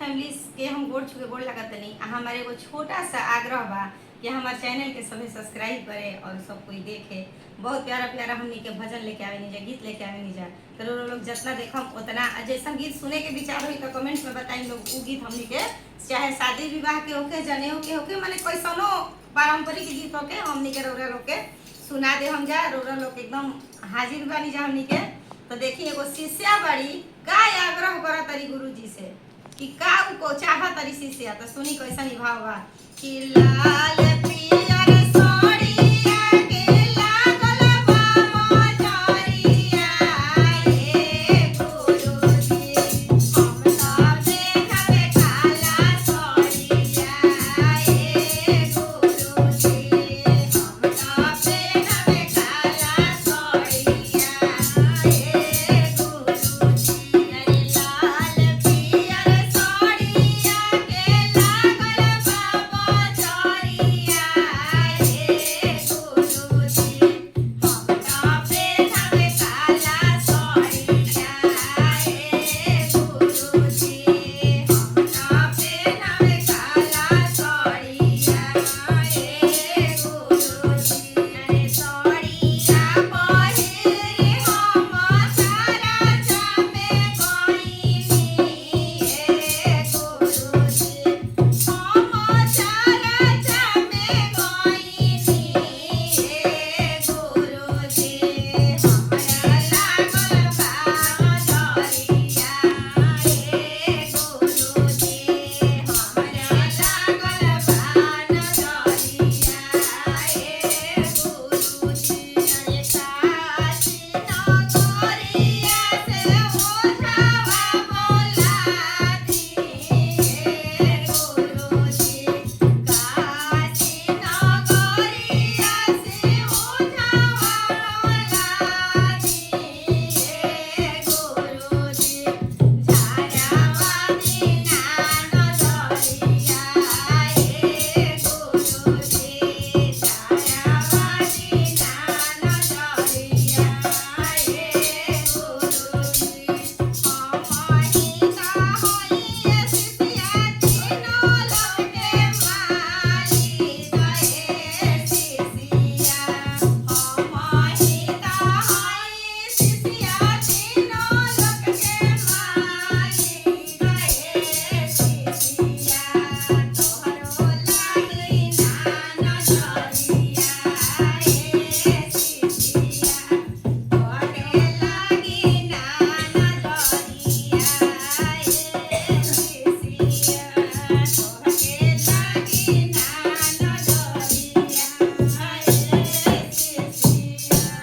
Family के हम गोड़ छू के गोड़ लगत नहीं। हमारे एगो छोटा सा आग्रह बा कि हमारे चैनल के सभी सब्सक्राइब करे और सब कोई देखे। बहुत प्यारा प्यारा हमनी के भजन लेके आवे नीजा, गीत लेके आवे नीजा। तो लोग जितना देखम उतना जैसा गीत सुने के विचार हुई तो कमेंट में बताई लोग उ गीत हमनी के चाहे शादी विवाह के होके, जनेऊ के होके, माने कैसनो पारंपरिक गीत होके हमनी के रौरा लोग के सुना दे। हम जा रौरा लोग एकदम हाजिर बानी जा हमनी के। तो देखिए एगो शिष्या बड़ी का आग्रह करा तरी गुरुजी से कि का को चाह तरी शिष्या। तो सुनी कैसा निभाव बा कि लाल पिया